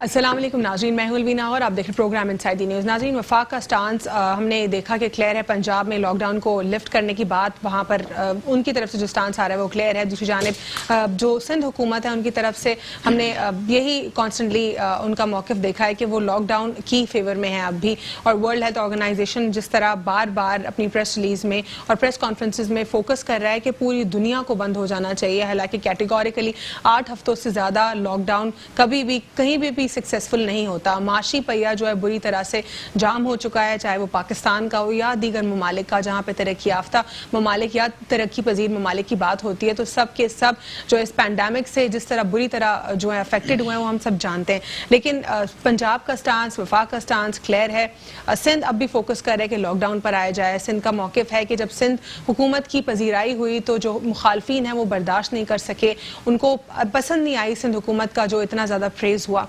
अस्सलाम वालेकुम नाज़रीन, मैं हूं अलवीना और आप देख रहे प्रोग्राम इनसाइड दी न्यूज़। नाज़रीन, वफाक का स्टांस हमने देखा कि क्लियर है। पंजाब में लॉकडाउन को लिफ्ट करने की बात वहाँ पर उनकी तरफ से जो स्टांस आ रहा है वो क्लियर है। दूसरी जानिब जो सिंध हुकूमत है उनकी तरफ से हमने यही कॉन्स्टेंटली उनका मौक़िफ़ देखा है कि वो लॉकडाउन की फेवर में है अब भी। और वर्ल्ड हेल्थ ऑर्गेनाइजेशन जिस तरह बार बार अपनी प्रेस रिलीज़ में और प्रेस कॉन्फ्रेंसिस में फोकस कर रहा है कि पूरी दुनिया को बंद हो जाना चाहिए, हालांकि कैटेगोरिकली 8 हफ्तों से ज़्यादा लॉकडाउन कभी भी कहीं भी सक्सेसफुल नहीं होता। माशी पहिया जो है बुरी तरह से जाम हो चुका है, चाहे वो पाकिस्तान का हो या दीगर ममालिक का, जहाँ पे तरक्की याफ्ता ममालिक या तरक्की पजीर ममालिक की बात होती है तो सब के सब जो इस पैंडेमिक से जिस तरह बुरी तरह जो है अफेक्टेड हुए हैं वो हम सब जानते हैं। लेकिन पंजाब का स्टांस, वफाक का स्टांस क्लियर है। सिंध अब भी फोकस कर रहे हैं कि लॉकडाउन पर आया जाए। सिंध का मौक़िफ़ है कि जब सिंध हुकूमत की पजीराई हुई तो जो मुखालफिन हैं वो बर्दाश्त नहीं कर सके, उनको पसंद नहीं आई सिंध हुकूमत का जो इतना ज़्यादा फ्रेज हुआ।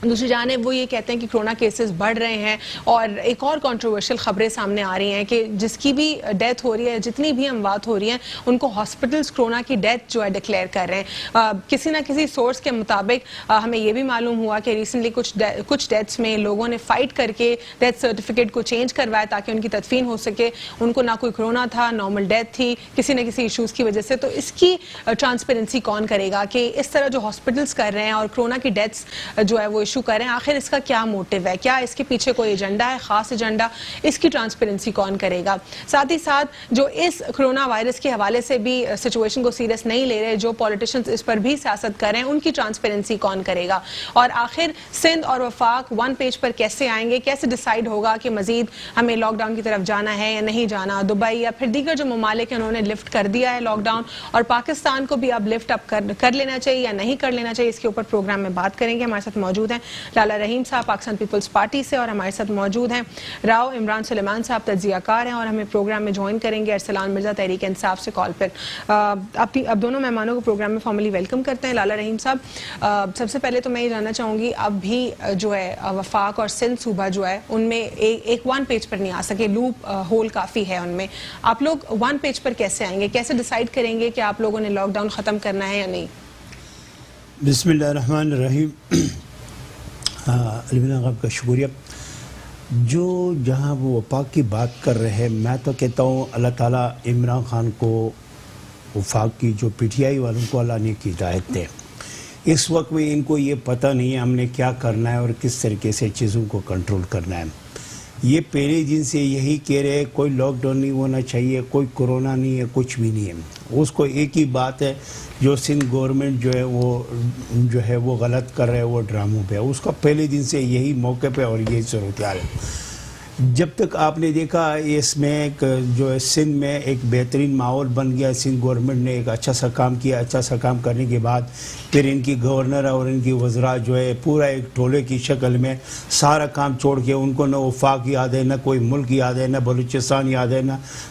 दूसरी जानिब वो ये कहते हैं कि कोरोना केसेस बढ़ रहे हैं और एक और कंट्रोवर्शियल खबरें सामने आ रही हैं कि जिसकी भी डेथ हो रही है, जितनी भी अमवात हो रही हैं, उनको हॉस्पिटल्स कोरोना की डेथ जो है डिक्लेयर कर रहे हैं। किसी ना किसी सोर्स के मुताबिक हमें ये भी मालूम हुआ कि रिसेंटली कुछ डेथ्स में लोगों ने फाइट करके डेथ सर्टिफिकेट को चेंज करवाया ताकि उनकी तदफीन हो सके। उनको ना कोई कोरोना था, नॉर्मल डेथ थी किसी न किसी इशूज़ की वजह से। तो इसकी ट्रांसपेरेंसी कौन करेगा कि इस तरह जो हॉस्पिटल्स कर रहे हैं और कोरोना की डेथ्स जो है वो इशू करें, आखिर इसका क्या मोटिव है, क्या इसके पीछे कोई एजेंडा है, खास एजेंडा, इसकी ट्रांसपेरेंसी कौन करेगा। साथ ही साथ जो इस कोरोना वायरस के हवाले से भी सिचुएशन को सीरियस नहीं ले रहे, जो पॉलिटिशियंस इस पर भी सियासत कर रहे हैं, उनकी ट्रांसपेरेंसी कौन करेगा। और आखिर सिंध और वफाक वन पेज पर कैसे आएंगे, कैसे डिसाइड होगा कि मजीद हमें लॉकडाउन की तरफ जाना है या नहीं जाना। दुबई या फिर दीगर जो ममालिक हैं उन्होंने लिफ्ट कर दिया है लॉकडाउन, और पाकिस्तान को भी अब लिफ्ट अप कर लेना चाहिए या नहीं कर लेना चाहिए, इसके ऊपर प्रोग्राम में बात करेंगे। हमारे साथ मौजूद हैं लाला रहीम साहब पाकिस्तान पीपल्स पार्टी से, और हमारे साथ मौजूद हैं राव इमरान सुलेमान साहब, तज्जियाकार हैं और हमें प्रोग्राम में ज्वाइन करेंगे। अरसलान मिर्जा तहरीक इंसाफ से कॉल पर। अब दोनों मेहमानों को प्रोग्राम में फॉर्मली वेलकम करते हैं। लाला रहीम साहब, सबसे पहले तो मैं ये जानना चाहूँगी, अब भी जो है वफाक और सिंध सूबा जो है उनमें एक वन पेज पर नहीं आ सके, लूप होल काफ़ी है उनमें। आप लोग वन पेज पर कैसे आएंगे, कैसे डिसाइड करेंगे कि आप लोगों ने लॉकडाउन ख़त्म करना है या नहीं? बिस्मिल्लाहिर्रहमानिर्रहीम। अलवीना आपका शुक्रिया। जो जहाँ वो वफाक की बात कर रहे हैं, मैं तो कहता हूँ अल्लाह ताला इमरान खान को, वफाक की जो पीटीआई वालों को अल्लाह ने की हिदायत दे। इस वक्त में इनको ये पता नहीं है हमने क्या करना है और किस तरीके से चीज़ों को कंट्रोल करना है। ये पहले दिन से यही कह रहे हैं कोई लॉकडाउन नहीं होना चाहिए, कोई कोरोना नहीं है, कुछ भी नहीं है। उसको एक ही बात है, जो सिंध गवर्नमेंट जो है वो गलत कर रहे हैं, वो ड्रामों पे है। उसका पहले दिन से यही मौके पे और यही सूरत हाल है। जब तक आपने देखा इसमें जो है सिंध में एक बेहतरीन माहौल बन गया, सिंध गवर्नमेंट ने एक अच्छा सा काम किया। अच्छा सा काम करने के बाद फिर इनकी गवर्नर और इनकी वज़रा जो है पूरा एक टोले की शक्ल में सारा काम छोड़ के, उनको न वफाक याद है, न कोई मुल्क याद है, न बलूचिस्तान याद है,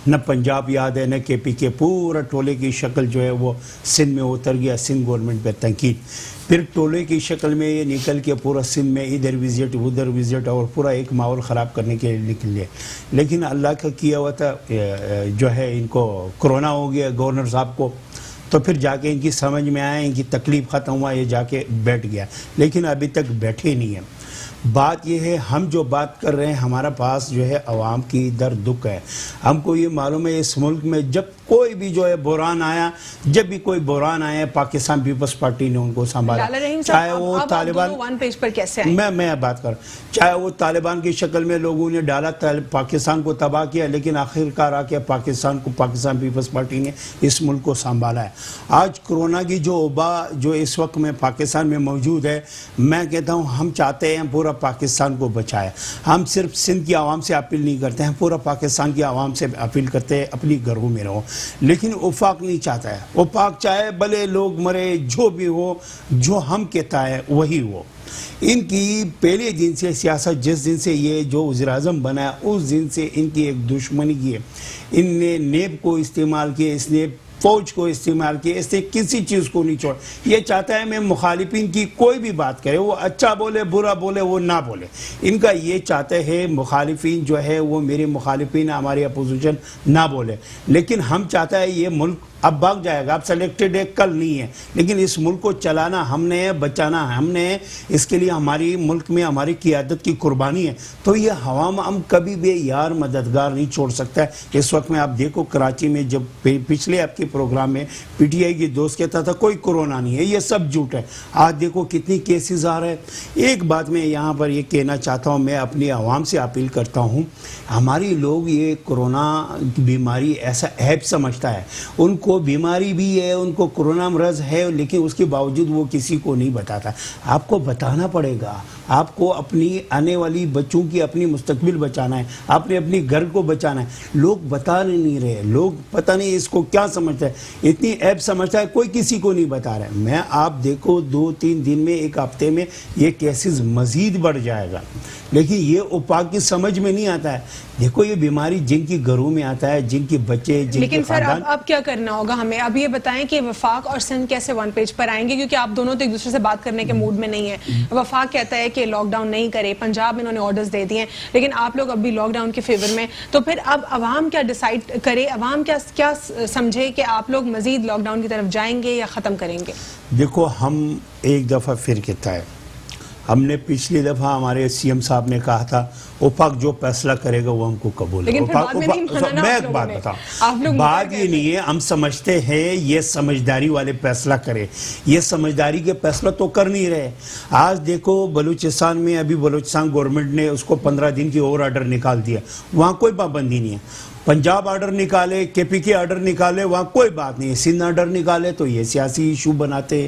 न पंजाब याद है, न KPK, पूरा टोले की शक्ल जो है वो सिंध में उतर गया। सिंध गवर्नमेंट पर तनकीद, फिर टोले की शक्ल में ये निकल के पूरा सिंध में इधर विजिट उधर विजिट और पूरा एक माहौल ख़राब करने के लिए निकले। लेकिन अल्लाह का किया हुआ था, जो है इनको कोरोना हो गया गवर्नर साहब को, तो फिर जाके इनकी समझ में आया, इनकी तकलीफ़ ख़त्म हुआ, ये जाके बैठ गया। लेकिन अभी तक बैठे नहीं है। बात यह है, हम जो बात कर रहे हैं, हमारा पास जो है आवाम की दर्द दुख है। हमको ये मालूम है इस मुल्क में जब कोई भी जो है बुरान आया, जब भी कोई बुरान आया, पाकिस्तान पीपल्स पार्टी ने उनको संभाला। चाहे वो तालिबान, वन पेज पर कैसे आए? मैं बात कर, चाहे वो तालिबान की शक्ल में लोगों ने डाला, पाकिस्तान को तबाह किया, लेकिन आखिरकार आके पाकिस्तान पीपल्स पार्टी ने इस मुल्क को संभाला है। आज कोरोना की जो वबा जो इस वक्त में पाकिस्तान में मौजूद है, मैं कहता हूँ हम चाहते हैं पूरा पाकिस्तान को बचाए। हम सिर्फ सिंध की आवाम से अपील नहीं करते हैं, पूरा पाकिस्तान की आवाम से अपील करते हैं, अपनी घरों में रहो। लेकिन वफाक नहीं चाहता है। वफाक चाहे भले लोग मरे, जो भी हो, जो हम कहता है वही हो। इनकी पहले दिन से सियासत, जिस दिन से ये जो वज़ीर-ए-आज़म बना है उस दिन से इनकी एक दुश्मनी की है। इनने नेब को इस्तेमाल किया, इसने फौज को इस्तेमाल किया, इससे किसी चीज़ को नहीं छोड़। ये चाहता है मैं मुखालिफिन की कोई भी बात करे, वो अच्छा बोले बुरा बोले वो ना बोले। इनका ये चाहते हैं मुखालिफिन जो है वो मेरे मुखालिफिन हमारी अपोजिशन ना बोले। लेकिन हम चाहता है ये मुल्क अब भाग जाएगा, अब सिलेक्टेड है, कल नहीं है, लेकिन इस मुल्क को चलाना हमने है, बचाना हमने है, इसके लिए हमारी मुल्क में हमारी क़ियादत की कुर्बानी है। तो ये हम कभी भी यार मददगार नहीं छोड़ सकता है। इस वक्त में आप देखो कराची में जब पिछले आपके प्रोग्राम में पीटीआई की दोस्त कहता था कोई कोरोना नहीं है, ये सब झूठ है। आज देखो कितनी केसेस आ रहे हैं। एक बात मैं यहाँ पर ये कहना चाहता हूँ, मैं अपनी आवाम से अपील करता हूँ, हमारी लोग ये कोरोना बीमारी ऐसा ऐप समझता है, उनको बीमारी भी है, उनको कोरोना मरज है, लेकिन उसके बावजूद वो किसी को नहीं बताता। आपको बताना पड़ेगा, आपको अपनी आने वाली बच्चों की अपनी मुस्तकबिल बचाना है, आपने अपनी घर को बचाना है। लोग बता नहीं रहे, लोग पता नहीं इसको क्या समझता है, इतनी ऐप समझता है, कोई किसी को नहीं बता रहा है। मैं आप देखो 2-3 दिन में, एक हफ्ते में ये केसेस मजीद बढ़ जाएगा, लेकिन ये उपाय की समझ में नहीं आता है। देखो ये बीमारी जिनकी घरों में आता है, जिनकी बच्चे, जिनके लेकिन सर खानदान। अब क्या करना होगा हमें? अब ये बताएं कि वफाक और सिंध कैसे वन पेज पर आएंगे, क्योंकि आप दोनों तो एक दूसरे से बात करने के मूड में नहीं है। वफाक कहता है कि लॉकडाउन नहीं करे, पंजाब में इन्होंने ऑर्डर्स दे दिए, लेकिन आप लोग अभी लॉकडाउन के फेवर में। तो फिर अब अवाम क्या डिसाइड करे, अवाम क्या समझे कि आप लोग मजीद लॉकडाउन की तरफ जाएंगे या ख़त्म करेंगे? देखो हम एक दफ़ा फिर कहता है, हमने पिछली दफ़ा हमारे सीएम साहब ने कहा था उफाक जो फैसला करेगा वो हमको कबूल है। मैं एक बात बताऊं, बात ये नहीं है, हम समझते हैं ये समझदारी वाले फैसला करे, ये समझदारी के फैसला तो कर नहीं रहे। आज देखो बलूचिस्तान में, अभी बलूचिस्तान गवर्नमेंट ने उसको 15 दिन की और ऑर्डर निकाल दिया, वहाँ कोई पाबंदी नहीं है। पंजाब ऑर्डर निकाले, केपीके ऑर्डर निकाले, वहाँ कोई बात नहीं है। सिंध ऑर्डर निकाले तो ये सियासी इशू बनाते।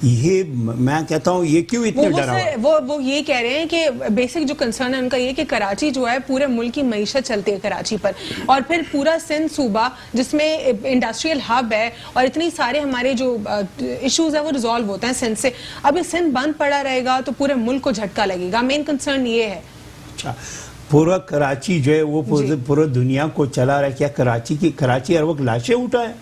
ये मैं कहता हूँ ये क्यों इतने डरा वो ये कह रहे हैं कि बेसिक जो कंसर्न है उनका ये कि कराची जो है पूरे मुल्क की मईशत चलती है कराची पर, और फिर पूरा सिंध सूबा जिसमें इंडस्ट्रियल हब है और इतनी सारे हमारे जो इश्यूज है वो रिजॉल्व होते हैं सिंध से। अब ये सिंध बंद पड़ा रहेगा तो पूरे मुल्क को झटका लगेगा। मेन कंसर्न ये है। अच्छा, पूरा कराची जो है वो पूरा दुनिया को चला रहा है। क्या कराची हर वक्त लाशें उठा है?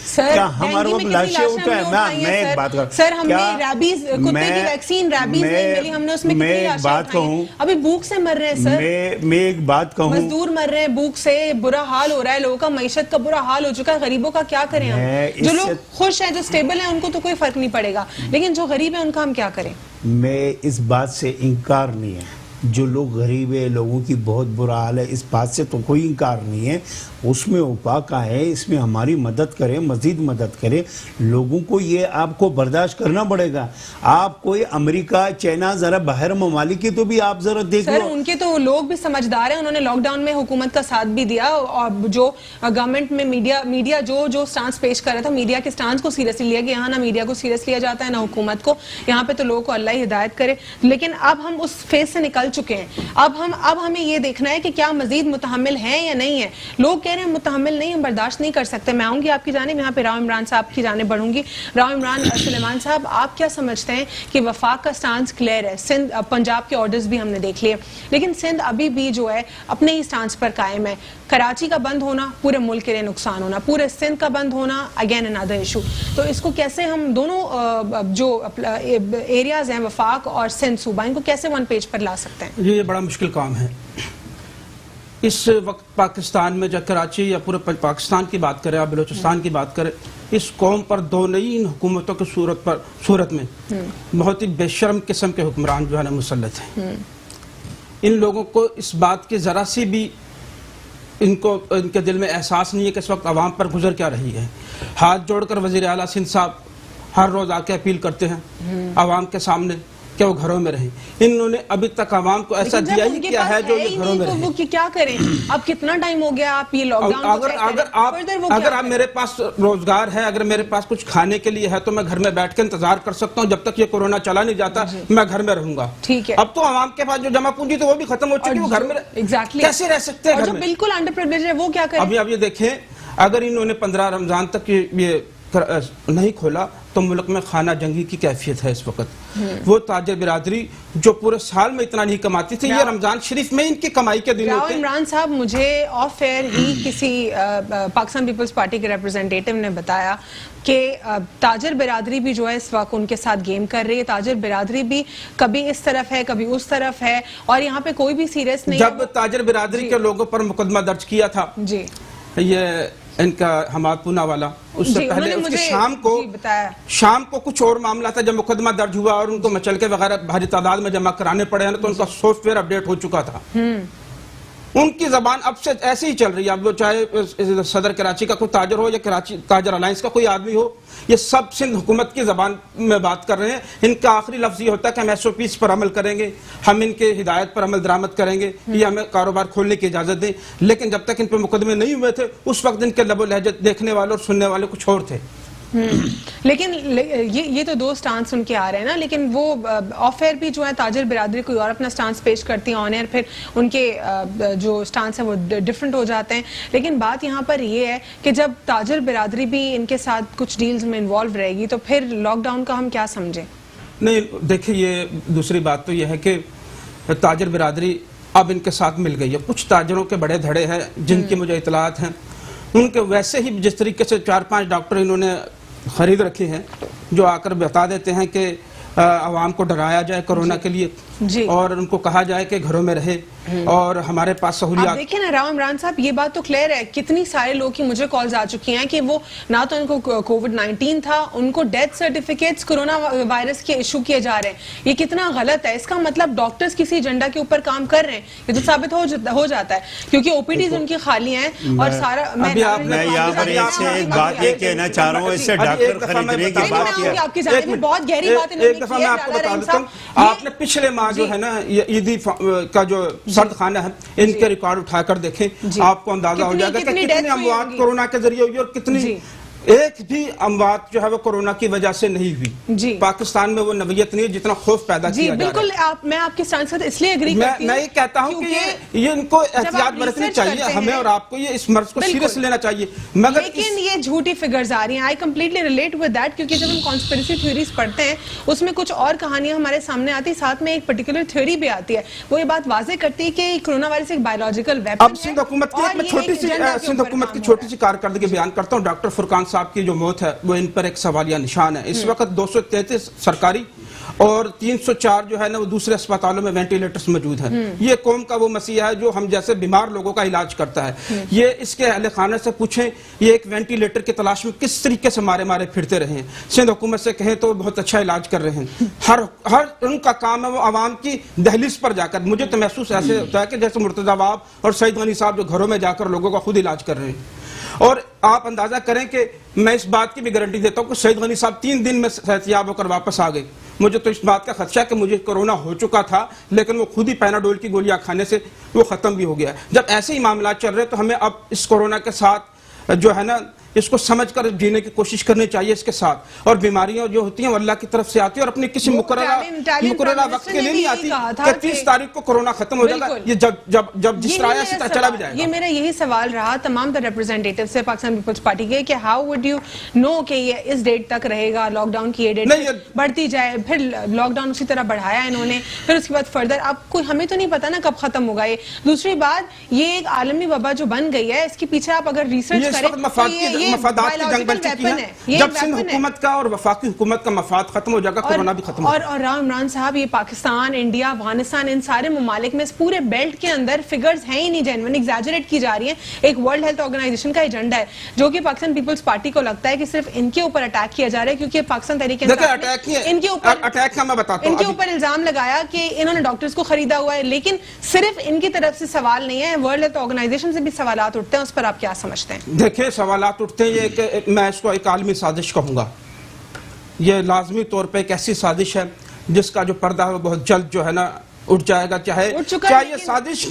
सर, क्या हम हर वक्त लाशें उठा है? मैं एक बात कर, सर हमने रैबीज कुत्ते की वैक्सीन रैबीज नहीं मिली, हमने उसमें कितनी लाशें बात कहूं, अभी भूख से मर रहे हैं सर। मैं एक बात कहूं, मजदूर मर रहे हैं भूख से, बुरा हाल हो रहा है, लोगों का मईशत का बुरा हाल हो चुका है। गरीबों का क्या करें हम? जो लोग खुश हैं, जो स्टेबल हैं, उनको तो कोई फर्क नहीं पड़ेगा, लेकिन जो गरीब है उनका हम क्या करें? मैं इस बात से इंकार नहीं है, जो लोग गरीब है, लोगों की बहुत बुरा हाल है, इस बात से तो कोई इंकार नहीं है। उसमें उपाय का है, इसमें हमारी मदद करें, मजीद मदद करें। लोगों को ये आपको बर्दाश्त करना पड़ेगा। आप कोई अमेरिका, चाइना, जरा बाहर ममालिक की तो भी आप जरा देख लो। उनके तो लोग भी समझदार हैं, उन्होंने लॉकडाउन में हुकूमत का साथ भी दिया, और जो गवर्नमेंट में मीडिया जो स्टांस पेश कर रहा था, मीडिया के स्टांस को सीरियसली लिया गया। यहाँ ना मीडिया को सीरियस लिया जाता है ना हुकूमत को। यहाँ पे तो लोगों को अल्लाह ही हिदायत करे। लेकिन अब हम उस फेज से निकल चुके हैं। अब हमें ये देखना है कि क्या मजीद मुतहम्मिल है या नहीं है। लोग कह रहे हैं मुतहम्मिल नहीं, हम बर्दाश्त नहीं कर सकते। मैं आऊंगी आपकी जानिब, यहाँ पे राव इमरान साहब की जानिब बढ़ूंगी। राव इमरान सुलेमान साहब, आप क्या समझते हैं कि वफाक का स्टांस क्लियर है? सिंध, पंजाब के ऑर्डर्स भी हमने देख लिए, लेकिन सिंध अभी भी जो है अपने ही स्टांस पर कायम है। कराची का बंद होना पूरे मुल्क के लिए नुकसान होना, पूरे सिंध का बंद होना अगेन अनदर इशू। तो इसको कैसे हम दोनों जो एरियाज हैं वफाक और सिंध सूबा, इनको कैसे वन पेज पर ला सकते हैं? ये बड़ा मुश्किल काम है। इस वक्त पाकिस्तान में, जब कराची या पूरे पाकिस्तान की बात करें, आप बलूचिस्तान की बात करें, इस कौम पर दो नई इन हुकूमतों की सूरत में बहुत ही बेशर्म किस्म के हुक्मरान जो है ना मुसल्लत हैं। इन लोगों को इस बात की जरा सी भी इनके दिल में एहसास नहीं है कि इस वक्त आवाम पर गुजर क्या रही है। हाथ जोड़कर वजीर आला सिंध साहब हर रोज आके अपील करते हैं आवाम के सामने कि वो घरों में रहें। इन्होंने अभी तक आवाम को ऐसा दिया ही क्या है जो ये घरों में रहें। वो क्या करें? अब कितना टाइम हो गया आप ये लॉकडाउन? अगर आप मेरे पास रोजगार है, अगर मेरे पास कुछ खाने के लिए है, तो मैं घर में बैठ के इंतजार कर सकता हूँ जब तक ये कोरोना चला नहीं जाता। मैं घर में रहूंगा, ठीक है। अब तो आवाम के पास जो जमा पूंजी तो वो भी खत्म हो चुकी है, वो घर में कैसे रह सकते हैं? जो बिल्कुल अंडर प्रिविलेज्ड है वो क्या करें? अभी आप ये देखें, अगर इन्होंने 15 रमजान तक ये नहीं खोला तो मुल्क में खाना जंगी की कैफियत है इस वक्त। वो ताजर बिरादरी जो पूरे साल में इतना नहीं कमाती थी, ये रमजान शरीफ में इनकी कमाई के दिन होते हैं। इमरान साहब, मुझे ऑफ एयर ही किसी पाकिस्तान पीपल्स पार्टी के रिप्रेजेंटेटिव ने बताया कि ताजर बिरादरी भी जो है इस वक्त उनके साथ गेम कर रही है। ताजर बिरादरी भी कभी इस तरफ है, कभी उस तरफ है, और यहाँ पे कोई भी सीरियस नहीं। जब ताजर बिरादरी के लोगों पर मुकदमा दर्ज किया था, जी, ये इनका हमाद पूना वाला, उससे जी, पहले उन्होंने उसकी मुझे बताया शाम को कुछ और मामला था जब मुकदमा दर्ज हुआ और उनको मचलके वगैरह भारी तादाद में जमा कराने पड़े हैं, तो उनका सॉफ्टवेयर अपडेट हो चुका था। उनकी जबान अब से ऐसे ही चल रही है। अब वो चाहे सदर कराची का कोई ताजर हो या कराची ताजर अलायंस का कोई आदमी हो, ये सब सिंध हुकूमत की जबान में बात कर रहे हैं। इनका आखिरी लफ्ज ये होता है कि हम SOPs पर अमल करेंगे, हम इनके हिदायत पर अमल दरामद करेंगे, ये हमें कारोबार खोलने की इजाजत दें। लेकिन जब तक इन पर मुकदमे नहीं हुए थे उस वक्त इनके लबो लहजे देखने वाले और सुनने वाले कुछ और थे। लेकिन ये तो दो स्टांस उनके आ रहे हैं ना, लेकिन वो ऑफ एयर भी जो है ताजर बिरादरी कोई और अपना स्टांस पेश करती है, ऑन एयर फिर उनके जो स्टांस है वो डिफरेंट हो जाते हैं। लेकिन बात यहाँ पर ये है कि जब ताजर बिरादरी भी इनके साथ कुछ डील्स में इन्वॉल्व रहेगी तो फिर लॉकडाउन का हम क्या समझें? नहीं, देखिए, ये दूसरी बात तो ये है कि ताजर बिरादरी अब इनके साथ मिल गई है। कुछ ताजरों के बड़े धड़े हैं जिनकी मुझे इतलात हैं, उनके वैसे ही जिस तरीके से 4-5 डॉक्टर इन्होंने खरीद रखे हैं जो आकर बता देते हैं कि आवाम को डराया जाए कोरोना के लिए जी। और उनको कहा जाए कि घरों में रहे और हमारे पास सहूलियात। देखिए ना राव इमरान साहब, ये बात तो क्लियर है, कितनी सारे लोग की मुझे कॉल्स आ चुकी हैं कि वो ना तो इनको कोविड-19 था, उनको डेथ सर्टिफिकेट्स कोरोना वायरस के इशू किए जा रहे हैं। ये कितना गलत है। इसका मतलब डॉक्टर्स किसी एजेंडा के ऊपर काम कर रहे हैं, ये तो साबित हो जाता है क्योंकि OPDs उनकी खाली हैं और सारा। मैं यहाँ पर एक बात ये कहना चाह रहा हूँ, इससे डॉक्टर खरीदने की बात की आपकी जाने में बहुत गहरी बात है। एक दफा मैं आपको बता देता हूँ, आपने पिछले माह जो है ना ईदी का जो सर्द खाना है, इनके रिकॉर्ड उठाकर देखें, आपको अंदाजा हो जाएगा कि कितनी अमवात कोरोना के जरिए हुई और कितनी एक भी अमवात जो है वो कोरोना की वजह से नहीं हुई। पाकिस्तान में वो नवीयत नहीं है जितना खौफ पैदा किया जा रहा है। बिल्कुल, मैं आपके स्टांस से इसलिए एग्री करती हूं। मैं ये कहता हूं कि ये इनको एहतियात बरतनी चाहिए, हमें और आपको ये इस मर्ज को सीरियस लेना चाहिए। मगर लेकिन ये झूठी फिगर्स आ रही हैं। I completely relate with that, क्योंकि जब हम कॉन्स्पिरेसी थ्योरीज पढ़ते हैं उसमें कुछ और कहानियां हमारे सामने आती है, साथ में एक पर्टिकुलर थ्योरी भी आती है। वो ये बात वाजे करती है कि कोरोना वायरस एक बायोलॉजिकल वेपन है। अब सिंध हुकूमत की छोटी सी कारकर्दगी बयान करता हूँ। डॉक्टर फुरकान साहब की जो मौत है वो इन पर एक सवालिया निशान है। इस वक्त 233 सरकारी और 304 जो है ना वो दूसरे अस्पतालों में वेंटिलेटर्स मौजूद हैं। ये कौम का वो मसीहा है जो हम जैसे बीमार लोगों का इलाज करता है। ये इसके अहले खाने से पूछें, ये एक वेंटिलेटर की तलाश में किस तरीके से मारे फिरते रहे हैं। सिंध हुकूमत से कहें तो बहुत अच्छा इलाज कर रहे हैं। हर उनका काम है वो आवाम की दहलीज पर जाकर। मुझे तो महसूस ऐसे होता है कि जैसे मुर्तजा वाब और सईद गनी साहब जो घरों में जाकर लोगों का खुद इलाज कर रहे हैं। और आप अंदाजा करें कि मैं इस बात की भी गारंटी देता हूं कि सईद गनी साहब 3 दिन में सेहतयाब होकर वापस आ गए। मुझे तो इस बात का खदशा कि मुझे कोरोना हो चुका था, लेकिन वो खुद ही पैनाडोल की गोलियां खाने से वो खत्म भी हो गया। जब ऐसे ही मामला चल रहे तो हमें अब इस कोरोना के साथ जो है ना इसको समझकर जीने की कोशिश करनी चाहिए इसके साथ। और बीमारियां जो होती हैं वो अल्लाह की तरफ से आती है और अपने किसी मुकर्ररा वक्त के लिए नहीं आती कि 30 तारीख को कोरोना खत्म हो जाएगा। ये जब जिस तरह से चला भी जाएगा। ये मेरा यही सवाल रहा तमाम रिप्रेजेंटेटिव से पाकिस्तान पीपल्स पार्टी के कि हाउ वुड यू नो कि ये इस डेट तक रहेगा, लॉकडाउन की ये डेट बढ़ती जाए, फिर लॉकडाउन उसी तरह बढ़ाया इन्होंने, फिर उसके बाद फर्दर अब कोई हमें तो नहीं पता ना कब खत्म होगा ये। दूसरी बात, ये एक आलमी वबा जो बन गई है, इसके पीछे आप अगर रिसर्च करें मफादात की जंग बन चुकी है। जब सिंध हुकूमत का और वफाकी हुकूमत का मफाद खत्म हो जाएगा, कोरोना भी खत्म हो जाएगा। और राव इमरान साहब, ये पाकिस्तान, इंडिया, अफगानिस्तान, इन सारे ममालिक में इस पूरे बेल्ट के अंदर फिगर्स हैं ही नहीं, जेन्युइन एग्जैजरेट की जा रही है। एक वर्ल्ड हेल्थ ऑर्गेनाइजेशन का एजेंडा है जो कि पाकिस्तान पीपल्स पार्टी को लगता है कि सिर्फ इनके ऊपर अटैक किया जा रहा है, क्योंकि पाकिस्तान तहरीक इनके ऊपर इल्जाम लगाया कि इन्होंने डॉक्टर्स को खरीदा हुआ है। लेकिन सिर्फ इनकी तरफ से सवाल नहीं है, वर्ल्ड हेल्थ ऑर्गेनाइजेशन से भी सवालात उठते हैं। उस पर आप क्या समझते हैं? देखिए, सवालात उठते हैं, मैं इसको एक आलमी साजिश कहूंगा। ये लाजमी तौर पे एक ऐसी साजिश है जिसका जो पर्दा है वो बहुत जल्द जो है ना उठ जाएगा। चाहे ये साजिश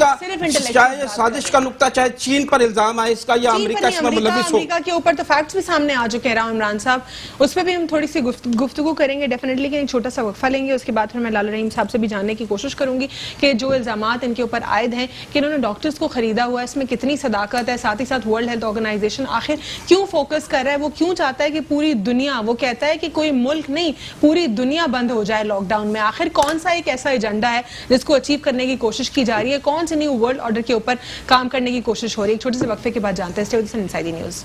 का नुक्ता चाहे चीन पर इल्जाम आए इसका या अमेरिका इसमें मुलविस हो। अमेरिका के ऊपर तो फैक्ट्स भी सामने आ चुके हैं राव इमरान साहब, उस पर भी हम थोड़ी सी गुफ्तगू करेंगे डेफिनेटली। कि एक छोटा सा वक्फा लेंगे, उसके बाद फिर मैं लाला रहीम साहब से भी जानने की कोशिश करूंगी कि जो इल्जामात इनके ऊपर आयद हैं कि इन्होंने डॉक्टर्स को खरीदा हुआ है, इसमें कितनी सदाकत है। साथ ही साथ वर्ल्ड हेल्थ ऑर्गेनाइजेशन आखिर क्यों फोकस कर रहा है, वो क्यों चाहता है कि पूरी दुनिया, वो कहता है कि कोई मुल्क नहीं पूरी दुनिया बंद हो जाए लॉकडाउन में। आखिर कौन सा एक ऐसा एजेंडा है जिसको अचीव करने की कोशिश की जा रही है, कौन से न्यू वर्ल्ड ऑर्डर के ऊपर काम करने की कोशिश हो रही है? एक छोटे से वक्फे के बाद जानते हैं। Stay with inside the news.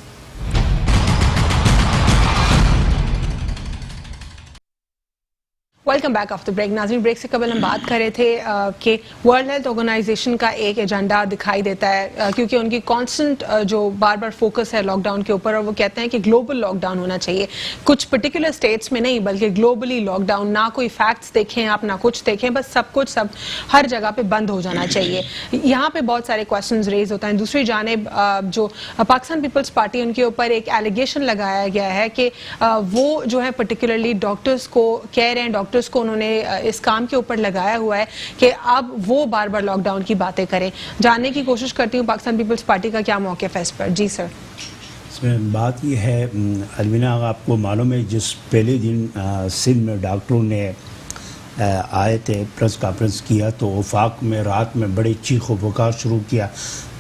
Welcome back after break. नाज़रीन, ब्रेक से कबल हम बात कर रहे थे कि वर्ल्ड हेल्थ ऑर्गेनाइजेशन का एक एजेंडा दिखाई देता है क्योंकि उनकी कांस्टेंट जो बार बार फोकस है लॉकडाउन के ऊपर, और वो कहते हैं कि ग्लोबल लॉकडाउन होना चाहिए, कुछ पर्टिकुलर स्टेट्स में नहीं बल्कि ग्लोबली लॉकडाउन। ना कोई फैक्ट्स देखें आप, ना कुछ देखें, बस सब हर जगह पे बंद हो जाना चाहिए। यहाँ पे बहुत सारे क्वेश्चंस रेज होते हैं। दूसरी जानिब जो पाकिस्तान पीपल्स पार्टी, उनके ऊपर एक एलिगेशन लगाया गया है कि वो जो है पर्टिकुलरली डॉक्टर्स को कह रहे हैं, डॉक्टर्स को उन्होंने इस काम के ऊपर लगाया हुआ है कि अब वो बार बार लॉकडाउन की बातें करें। जानने की कोशिश करती हूँ पाकिस्तान पीपल्स पार्टी का क्या मौक़िफ़ है इस पर। जी सर। इसमें बात यह है अलविना, आपको मालूम है जिस पहले दिन सिंध में डॉक्टरों ने आए थे, प्रेस कॉन्फ्रेंस किया, तो वफाक में रात में बड़े चीखो पुकार शुरू किया,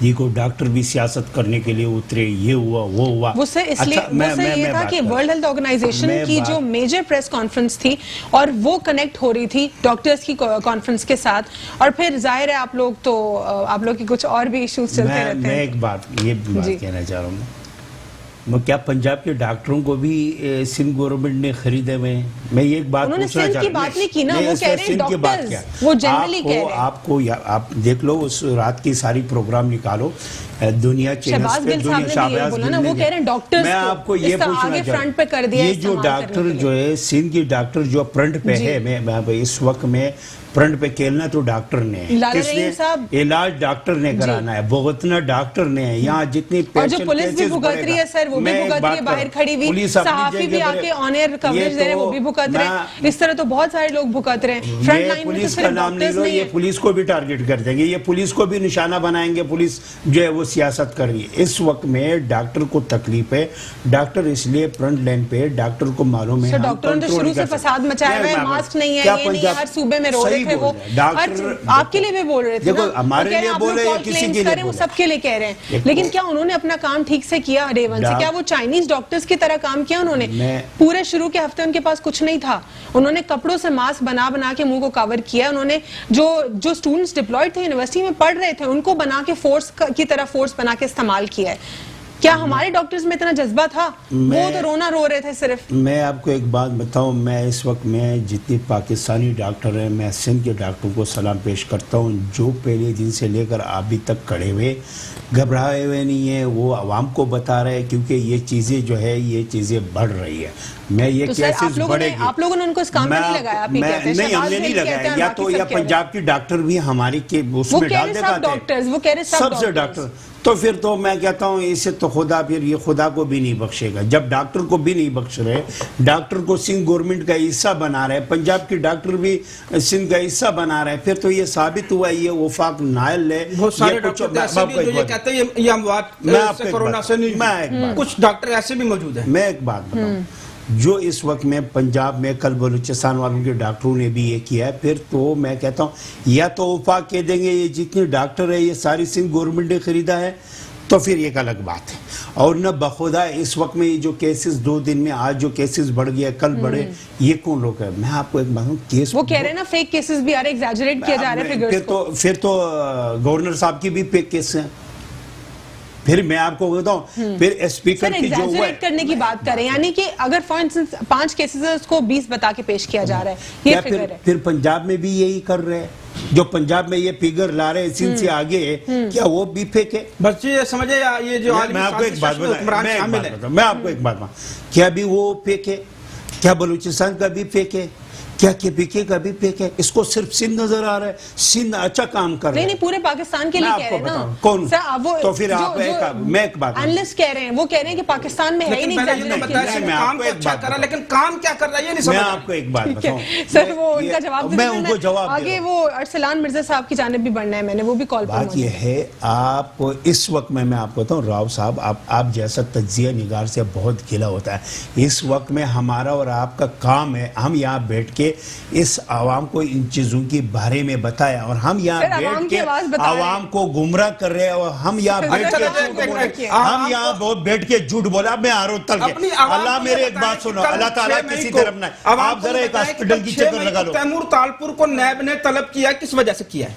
देखो डॉक्टर भी सियासत करने के लिए उतरे, ये हुआ वो हुआ। वो सर इसलिए अच्छा, ये था कि वर्ल्ड हेल्थ ऑर्गेनाइजेशन की जो मेजर प्रेस कॉन्फ्रेंस थी और वो कनेक्ट हो रही थी डॉक्टर्स की कॉन्फ्रेंस के साथ, और फिर जाहिर है आप लोग की कुछ और भी इश्यूज चलते रहते हैं। मैं एक बात कहना चाह रहा हूँ, क्या पंजाब के डॉक्टरों को भी सिंध गवर्नमेंट ने खरीदे हुए हैं? मैं ये एक बात पूछना चाह रहा हूँ। की बात नहीं की ना, वो कह रहे हैं डॉक्टर्स, वो जनरली कह रहे हैं। आप देख लो, उस रात की सारी प्रोग्राम निकालो दुनिया चैनल्स पे, वो कह रहे हैं डॉक्टर्स। मैं आपको ये पूछना चाह रहा हूँ, ये जो डॉक्टर जो है सिंध की डॉक्टर जो फ्रंट पे है, मैं इस वक्त में फ्रंट पे खेलना तो डॉक्टर ने, किसने इलाज डॉक्टर ने कराना है, भुगतना डॉक्टर ने है। यहाँ जितनी जो पुलिस भी भुगत रही है सर, वो भी भुगत रही है, बाहर खड़ी हुई सहाफी भी आके ऑन एयर कवरेज दे रहे हैं, वो भी भुगत रहे हैं। इस तरह तो बहुत सारे लोग भुगत रहे हैं। फ्रंट लाइन में पुलिस का नाम नहीं लो, ये पुलिस को भी टारगेट कर देंगे, ये पुलिस को भी निशाना बनाएंगे। पुलिस जो है वो सियासत कर रही है। इस वक्त में डॉक्टर को तकलीफ है, डॉक्टर इसलिए फ्रंट लाइन पे, डॉक्टर को मालूम है डॉक्टरों ने शुरू से फसाद मचाया हुआ है, मास्क नहीं है, ये नहीं है, हर सूबे में रो रहे थे वो। डॉक्टर आपके लिए भी बोल रहे थे, देखो हमारे लिए बोल रहे हैं, किसी के लिए, वो सबके लिए कह रहे हैं। लेकिन क्या उन्होंने अपना काम ठीक से किया डे वन से? क्या वो चाइनीज डॉक्टर्स की तरह काम किया उन्होंने? पूरे शुरू के हफ्ते उनके पास कुछ नहीं था, उन्होंने कपड़ों से मास्क बना के मुंह को कवर किया। उन्होंने जो स्टूडेंट्स डिप्लॉयड थे, यूनिवर्सिटी में पढ़ रहे थे, उनको बना के फोर्स की तरह फोर्स बना के इस्तेमाल किया है। क्या हमारे डॉक्टर्स में इतना जज्बा था? वो तो रोना रो रहे थे सिर्फ। मैं आपको एक बात बताऊं, मैं इस वक्त में जितनी पाकिस्तानी डॉक्टर हैं, मैं सिंध के डॉक्टरों को सलाम पेश करता हूं, जो पहले दिन से लेकर अभी तक खड़े हुए, घबराए हुए नहीं है, वो आवाम को बता रहे हैं, क्योंकि ये चीजें जो है ये चीजें बढ़ रही है। मैं ये केसेस बढ़ेगी। आप लोगों ने उनको इस काम में नहीं लगाया? नहीं, हमने नहीं लगाया। या तो या पंजाब की डॉक्टर भी हमारी के उसमें डाल देगा डॉक्टर्स, वो कह रहे सबसे डॉक्टर, तो फिर तो मैं कहता हूँ इससे तो खुदा, फिर ये खुदा को भी नहीं बख्शेगा। जब डॉक्टर को भी नहीं बख्श रहे, डॉक्टर को सिंध गवर्नमेंट का हिस्सा बना रहे, पंजाब की डॉक्टर भी सिंध का हिस्सा बना रहे, फिर तो ये साबित हुआ ये वफाक नायल है। कुछ डॉक्टर ऐसे भी मौजूद है। मैं एक बात बताऊँ, जो इस वक्त में पंजाब में कल बलूचिस्तान वालों के डॉक्टरों ने भी ये किया है, फिर तो मैं कहता हूँ या तो वफाक कह देंगे ये जितने डॉक्टर है ये सारी सिंध गवर्नमेंट ने खरीदा है, तो फिर एक अलग बात है। और न बखुदा इस वक्त में ये जो केसेस 2 दिन में, आज जो केसेस बढ़ गया कल बढ़े, ये कौन लोग है? मैं आपको एक बात, केस वो कह रहे हैं ना फेक केसेस भी आ रहे, एग्जैजरेट किया जा रहा है फिगर्स को। फिर तो गवर्नर साहब की भी फेक केस है। फिर मैं आपको बताऊं, फिर स्पीकर की जो हुआ करने की बात करें, यानी कि अगर फॉर इंस्टेंस 5 केसेस है उसको 20 बता के पेश किया जा रहा है, ये फिगर है। फिर पंजाब में भी यही कर रहे हैं, जो पंजाब में ये फिगर ला रहे हैं सिंध से आगे, क्या वो भी फेक है? बस ये समझे, ये जो मैं आपको एक बात बताऊं, मैं आपको एक बात, क्या भी वो फेक है? क्या बलूचिस्तान का भी फेक है? क्या केपीके का भी फेक है? इसको सिर्फ सिंध नजर आ रहा है, सिंध अच्छा काम कर रहा है। नहीं, पूरे पाकिस्तान के लिए कह रहे हैं ना। कौन? वो तो फिर आप मैं एक बात, एनालिस्ट कह रहे हैं, वो कह रहे हैं कि पाकिस्तान में है ही नहीं। काम अच्छा कर रहा है, लेकिन काम क्या कर रहा है ये नहीं समझ। मैं आपको एक बात बताऊं सर, वो उनका जवाब, मैं उनको जवाब आगे वो अरसलान मिर्जा साहब की जानिब भी बढ़ना है, मैंने वो भी कॉल पर। बात ये है, आप इस वक्त में मैं आपको बताऊं राव साहब, आप जैसा तज्जिया निगार से बहुत गिला होता है। इस वक्त में हमारा और आपका काम है, हम यहाँ बैठ के इस आवाम को इन चीजों के बारे में बताया, और हम यहाँ बैठ के आवाम को गुमराह कर रहे हैं, और हम यहाँ बैठ के झूठ बोला। मैं आरोतल के अल्लाह, मेरे एक बात सुनो, अल्लाह ताला किसी तरफ ना, आप जरा एक हॉस्पिटल की चक्कर लगा लो। तैमूर तालपुर को नैब ने तलब किया, किस वजह से किया है?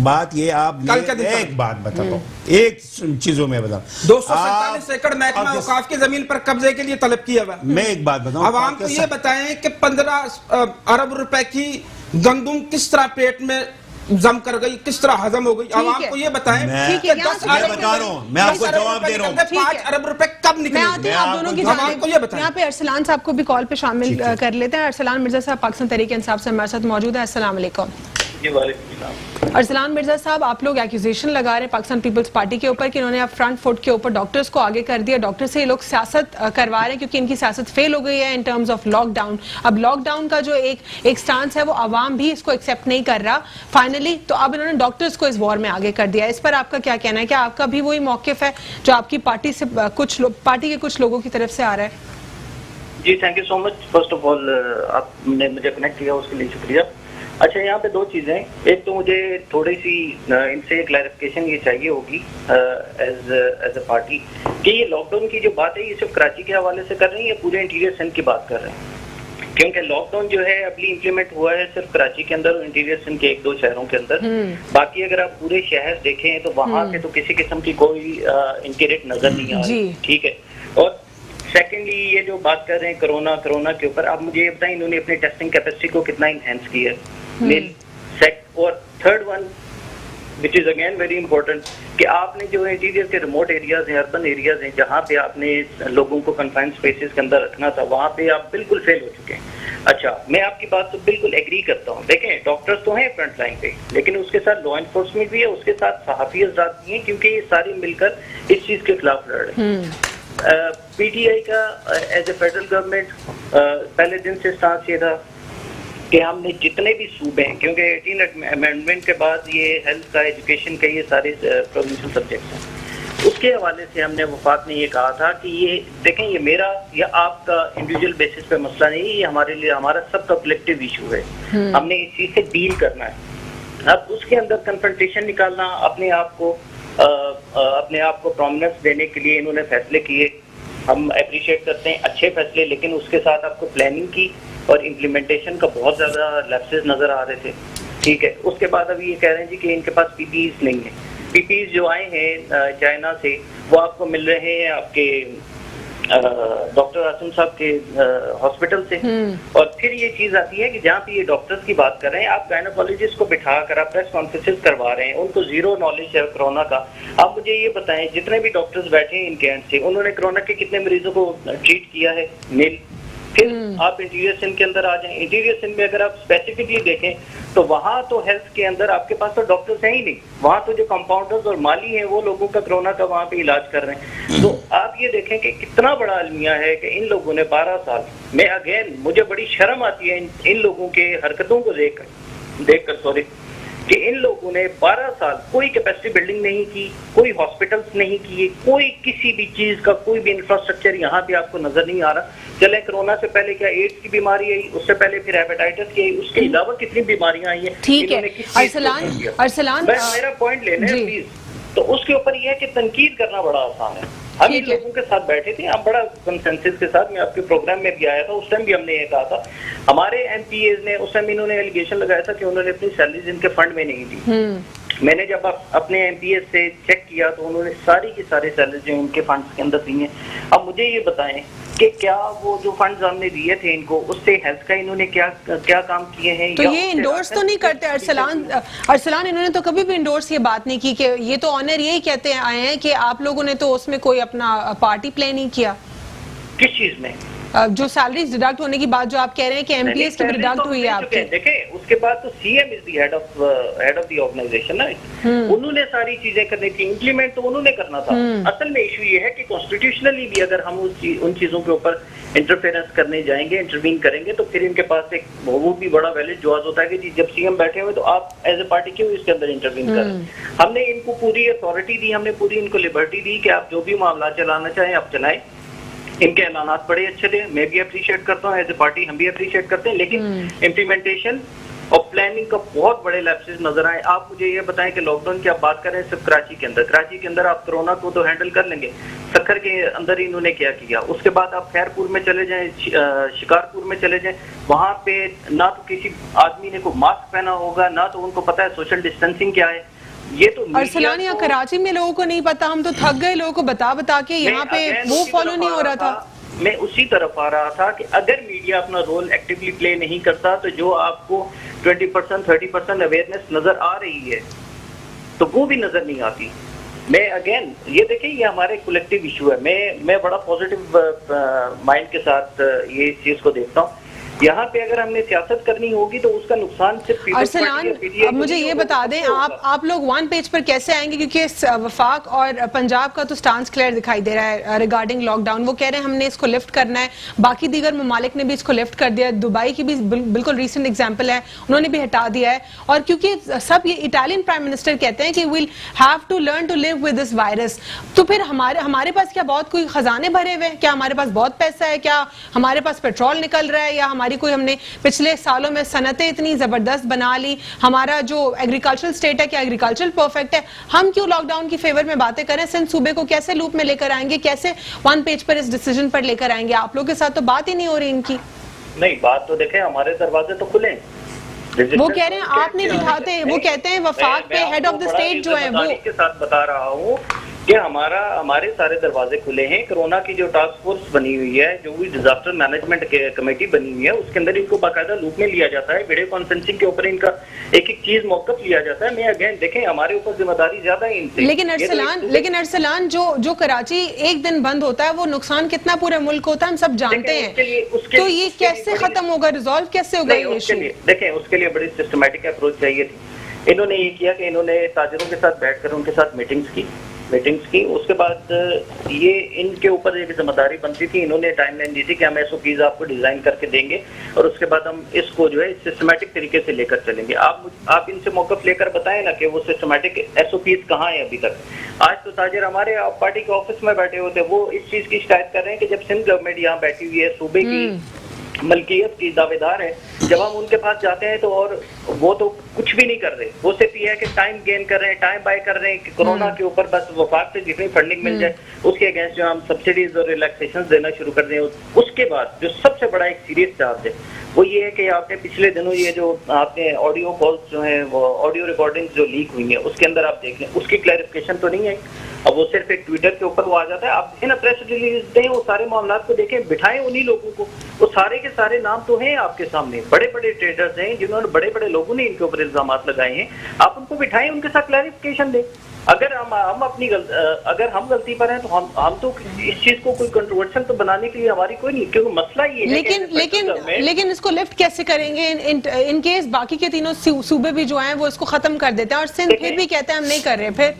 बात ये आप कल का दिन एक बात बताता हूँ, एक चीजों में बताऊँ, 247 एकड़ महकमा औकाफ की जमीन पर कब्जे के लिए तलब किया हुआ। मैं एक बात बताऊँ, आवाम को ये बताएं कि 15 अरब रुपए की गंदुम किस तरह पेट में जम कर गई, किस तरह हजम हो गई, आवाम को ये बताएं। मैं बता रहा हूँ, मैं आपको जवाब दे रहा हूँ, 5 अरब रुपए कब निकले। मैं आती हूँ आप दोनों की आवाम को ये बताएं। यहाँ पे अरसलान साहब को भी कॉल पे शामिल कर लेते हैं। अरसलान मिर्जा साहब पाकिस्तान तहरीक इंसाफ से हमारे साथ मौजूद है। अस्सलाम वालेकुम। अरसलान मिर्जा साहब, आप लोग एक्यूजेशन लगा रहे हैं पाकिस्तान पीपल्स पार्टी के ऊपर कि इन्होंने अब फ्रंट फुट के ऊपर डॉक्टर्स को आगे कर दिया, डॉक्टर से ये लोग सियासत करवा रहे हैं क्योंकि इनकी सियासत फेल हो गई है इन टर्म्स ऑफ लॉकडाउन। अब लॉकडाउन का जो एक स्टांस है वो आवाम भी इसको एक्सेप्ट नहीं कर रहा फाइनली, तो अब इन्होंने डॉक्टर्स को इस वॉर में आगे कर दिया। इस पर आपका क्या कहना है? क्या आपका भी वही मौकिफ है जो आपकी पार्टी से पार्टी के कुछ लोगों की तरफ से आ रहा है? जी thank you so much. First of all आपने मुझे कनेक्ट किया उसके लिए शुक्रिया। अच्छा, यहाँ पे दो चीजें, एक तो मुझे थोड़ी सी इनसे क्लैरिफिकेशन ये चाहिए होगी एज अ पार्टी कि ये लॉकडाउन की जो बात है ये सिर्फ कराची के हवाले से कर रही है या पूरे इंटीरियर सिंध की बात कर रहे हैं? क्योंकि लॉकडाउन जो है अभी इम्प्लीमेंट हुआ है सिर्फ कराची के अंदर और इंटीरियर सिंध के 1-2 शहरों के अंदर। बाकी अगर आप पूरे शहर देखें तो वहां पे तो किसी किस्म की कोई इनकी रेट नजर नहीं आ रही। ठीक है। और सेकेंडली ये जो बात कर रहे हैं कोरोना के ऊपर, आप मुझे ये बताएं इन्होंने अपनी टेस्टिंग कैपेसिटी को कितना इनहेंस किया है? और third one which is again very important कि आपने जो इंटीरियर के रिमोट एरियाज हैं, अर्बन एरियाज हैं, जहाँ पे आपने लोगों को कन्फाइंड स्पेसेस के अंदर रखना था, वहाँ पे आप बिल्कुल फेल हो चुके हैं। अच्छा, मैं आपकी बात से बिल्कुल एग्री करता हूँ। देखें, डॉक्टर्स तो हैं फ्रंट लाइन पे, लेकिन उसके साथ लॉ एनफोर्समेंट भी है, उसके साथ सहाफी हज़रात भी हैं, क्योंकि ये सारी मिलकर इस चीज के खिलाफ लड़ रहे हैं। पीटीआई का एज ए फेडरल गवर्नमेंट पहले दिन से स्टांस ये था कि हमने जितने भी सूबे हैं, क्योंकि 18 अमेंडमेंट के बाद ये हेल्थ का, एजुकेशन का, ये सारे प्रोविंशियल सब्जेक्ट्स हैं, उसके हवाले से हमने वफाक ने ये कहा था कि ये देखें, ये मेरा या आपका इंडिविजुअल बेसिस पे मसला नहीं है, ये हमारे लिए हमारा सबका कलेक्टिव इशू है। हमने इस चीज से डील करना है। अब उसके अंदर कन्फ्रंटेशन निकालना, अपने आप को प्रोमिनेंस देने के लिए इन्होंने फैसले किए, हम अप्रिशिएट करते हैं, अच्छे फैसले, लेकिन उसके साथ आपको प्लानिंग की और इम्प्लीमेंटेशन का बहुत ज्यादा लैप्सेस नजर आ रहे थे। ठीक है। उसके बाद अभी ये कह रहे हैं जी कि इनके पास पीपीईज नहीं है। पीपीईज जो आए हैं चाइना से वो आपको मिल रहे हैं आपके डॉक्टर आसिम साहब के हॉस्पिटल से। और फिर ये चीज आती है कि जहाँ पे ये डॉक्टर्स की बात कर रहे हैं, आप गायनोकोलॉजिस्ट को बिठा कर आप प्रेस कॉन्फ्रेंसेस करवा रहे हैं, उनको जीरो नॉलेज है कोरोना का। आप मुझे ये बताएं, जितने भी डॉक्टर्स बैठे हैं इनके एंड से, उन्होंने कोरोना के कितने मरीजों को ट्रीट किया है? नील। फिर आप इंटीरियर सिंध के अंदर आ जाएं, इंटीरियर सिंध में अगर आप स्पेसिफिकली देखें तो वहां तो हेल्थ के अंदर आपके पास तो डॉक्टर्स हैं ही नहीं, वहां तो जो कंपाउंडर्स और माली हैं वो लोगों का कोरोना का वहां पे इलाज कर रहे हैं। तो आप ये देखें कि कितना बड़ा अलमिया है कि इन लोगों ने 12 साल में, अगेन मुझे बड़ी शर्म आती है इन लोगों के हरकतों को देखकर कि इन लोगों ने 12 साल कोई कैपेसिटी बिल्डिंग नहीं की, कोई हॉस्पिटल्स नहीं किए, कोई किसी भी चीज का कोई भी इंफ्रास्ट्रक्चर यहाँ पे आपको नजर नहीं आ रहा। चले कोरोना से पहले क्या एड्स की बीमारी आई, उससे पहले फिर हेपेटाइटिस की आई, उसके अलावा कितनी बीमारियां आई है। ठीक है अरसलान, मेरा पॉइंट लेने प्लीज। तो उसके ऊपर यह है कि तनकीद करना बड़ा आसान है। हम इन लोगों के साथ बैठे थे, हम बड़ा कंसेंसस के साथ, मैं आपके प्रोग्राम में भी आया था, उस टाइम भी हमने ये कहा था। हमारे एमपीएज ने उस टाइम इन्होंने एलिगेशन लगाया था कि उन्होंने अपनी सैलरीज इनके फंड में नहीं दी। मैंने जब अपने एमपीएज से चेक किया तो उन्होंने सारी की सारी सैलरीज जो उनके फंड्स के अंदर दी हैं। अब मुझे ये बताएं कि क्या वो जो फंड्स हमने दिए थे इनको, उससे हेल्थ का इन्होंने क्या काम किए हैं? तो ये इंडोर्स तो नहीं करते अरसलान, इन्होंने तो कभी भी इंडोर्स ये बात नहीं की कि ये तो ऑनर यही कहते आए हैं कि आप लोगों ने तो उसमें कोई अपना पार्टी प्ले नहीं किया। किस चीज में? जो सैलरीज डिडक्ट होने की बात जो आप कह रहे हैं कि एमपीएस की डिडक्ट हुई है आपकी। देखें, उसके बाद तो CM is the head of the organization ना, उन्होंने सारी चीजें करनी थी, इम्प्लीमेंट तो उन्होंने करना था। असल में इशू ये है कि कॉन्स्टिट्यूशनली भी अगर हम उन चीजों के ऊपर इंटरफेरेंस करने जाएंगे, इंटरवीन करेंगे, तो फिर इनके पास एक बहुत भी बड़ा वैलिड जवाब होता है कि जब सीएम बैठे हुए तो आप एज ए पार्टी क्यों इसके अंदर इंटरवीन करें? हमने इनको पूरी अथॉरिटी दी, हमने पूरी इनको लिबर्टी दी कि आप जो भी मामला चलाना चाहें आप चलाएं। इनके ऐलानात बड़े अच्छे थे, मैं भी अप्रिशिएट करता हूँ, एज ए पार्टी हम भी अप्रिशिएट करते हैं, लेकिन इम्प्लीमेंटेशन और प्लानिंग का बहुत बड़े लैप्सेस नजर आए। आप मुझे ये बताएं कि लॉकडाउन की आप बात करें सिर्फ कराची के अंदर आप कोरोना को तो हैंडल कर लेंगे, सक्खर के अंदर इन्होंने क्या किया। उसके बाद आप खैरपुर में चले जाएं, शिकारपुर में चले जाएं, वहां पे ना तो किसी आदमी ने को मास्क पहना होगा, ना तो उनको पता है सोशल डिस्टेंसिंग क्या है। ये तो अरसलान, यहाँ कराची में लोगों को नहीं पता, हम तो थक गए लोगों को बता बता के, यहाँ पे वो फॉलो नहीं हो रहा था। मैं उसी तरफ आ रहा था कि अगर मीडिया अपना रोल एक्टिवली प्ले नहीं करता तो जो आपको 20% 30% अवेयरनेस नजर आ रही है तो वो भी नजर नहीं आती। मैं अगेन ये देखिए, ये हमारे कलेक्टिव इशू है। मैं बड़ा पॉजिटिव माइंड के साथ ये चीज को देखता हूँ। यहाँ पे अगर हमने सियासत करनी होगी तो उसका नुकसान सिर्फ अरसलान, अब मुझे ये बता दें, आप लोग वन पेज पर कैसे आएंगे, क्योंकि वफाक और पंजाब का तो स्टांस क्लियर दिखाई दे रहा है रिगार्डिंग लॉकडाउन। वो कह रहे हैं हमने इसको लिफ्ट करना है, बाकी दीगर ममालिक ने भी इसको लिफ्ट कर दिया। दुबई की भी बिल्कुल रीसेंट एग्जाम्पल है, उन्होंने भी हटा दिया है। और क्योंकि सब ये इटालियन प्राइम मिनिस्टर कहते हैं कि we'll have to learn to live with this virus, तो फिर हमारे पास क्या बहुत कोई खजाने भरे हुए हैं? क्या हमारे पास बहुत पैसा है? क्या हमारे पास पेट्रोल निकल रहा है? या कोई हमने पिछले सालों में सनतें इतनी जबरदस्त बना ली? हमारा जो एग्रीकल्चरल स्टेट है, क्या एग्रीकल्चर परफेक्ट है? हम क्यों लॉकडाउन की फेवर में बातें करें? सिंध सूबे को कैसे लूप में लेकर आएंगे, कैसे वन पेज पर इस डिसीजन पर लेकर आएंगे? आप लोगों के साथ तो बात ही नहीं हो रही इनकी। नहीं, बात तो देखें, हमारे दरवाजे तो खुले। वो कह रहे हैं आप नहीं दिखाते, वो कहते हैं वफाक पे हेड ऑफ द स्टेट जो है वो के साथ बता रहा हूँ कि हमारे सारे दरवाजे खुले हैं। कोरोना की जो टास्क फोर्स बनी हुई है, जो भी डिजास्टर मैनेजमेंट कमेटी बनी हुई है, उसके अंदर इनको बाकायदा लूप में लिया जाता है। वीडियो कॉन्फ्रेंसिंग के ऊपर इनका एक एक चीज मौकफ लिया जाता है। मैं अगेन देखें, हमारे ऊपर जिम्मेदारी ज्यादा है इनसे। लेकिन अरसलान जो कराची एक दिन बंद होता है वो नुकसान कितना पूरे मुल्क होता है हम सब जानते हैं। तो ये कैसे खत्म होगा, रिजॉल्व कैसे होगा ये इशू? देखें, उसके लिए बड़ी सिस्टमैटिक अप्रोच चाहिए थी। इन्होंने ये किया कि इन्होंने ताजिरों के साथ बैठकर उनके साथ मीटिंग्स की। उसके बाद ये इनके ऊपर एक जिम्मेदारी बनती थी, इन्होंने टाइमलाइन दी थी कि हम एसओपीज आपको डिजाइन करके देंगे और उसके बाद हम इसको जो है सिस्टमैटिक तरीके से लेकर चलेंगे। आप इनसे मौकफ लेकर बताएं ना कि वो सिस्टमैटिक एसओपीज कहाँ है अभी तक। आज तो ताजिर हमारे पार्टी के ऑफिस में बैठे होते, वो इस चीज की शिकायत कर रहे हैं कि जब सिंध गवर्नमेंट यहाँ बैठी हुई है, सूबे की मलकियत की दावेदार है, जब हम उनके पास जाते हैं तो और वो तो कुछ भी नहीं कर रहे। वो सिर्फ ये है कि टाइम गेन कर रहे हैं, टाइम बाय कर रहे हैं कि कोरोना के ऊपर बस वफाक से जितनी फंडिंग मिल जाए उसके अगेंस्ट जो हम सब्सिडीज और रिलैक्सेशन देना शुरू कर दें। उसके बाद जो सबसे बड़ा एक सीरियस चार्ज है वो ये है कि आपने पिछले दिनों ये जो आपने ऑडियो कॉल्स जो है, वो ऑडियो रिकॉर्डिंग जो लीक हुई है, उसके अंदर आप देख लें, उसकी क्लैरिफिकेशन तो नहीं है। अब वो सिर्फ एक ट्विटर के ऊपर वो आ जाता है। आप देखें ना, प्रेस रिलीज दें, वो सारे मामला को देखें, बिठाएं उन्हीं लोगों को। वो सारे के सारे नाम तो हैं आपके सामने, बड़े बड़े ट्रेडर्स हैं जिन्होंने, बड़े बड़े लोगों ने इनके ऊपर इल्जाम लगाए हैं। आप उनको बिठाएं, उनके साथ क्लैरिफिकेशन दें। अगर अगर हम गलती पर हैं तो हम तो इस चीज को कोई कंट्रोवर्शियल तो बनाने के लिए हमारी कोई नहीं, क्योंकि मसला ये है। लेकिन इसको लिफ्ट कैसे करेंगे इन केस बाकी के तीनों सूबे भी जो हैं वो इसको खत्म कर देते हैं और सिंध फिर भी कहते हैं हम नहीं कर रहे? फिर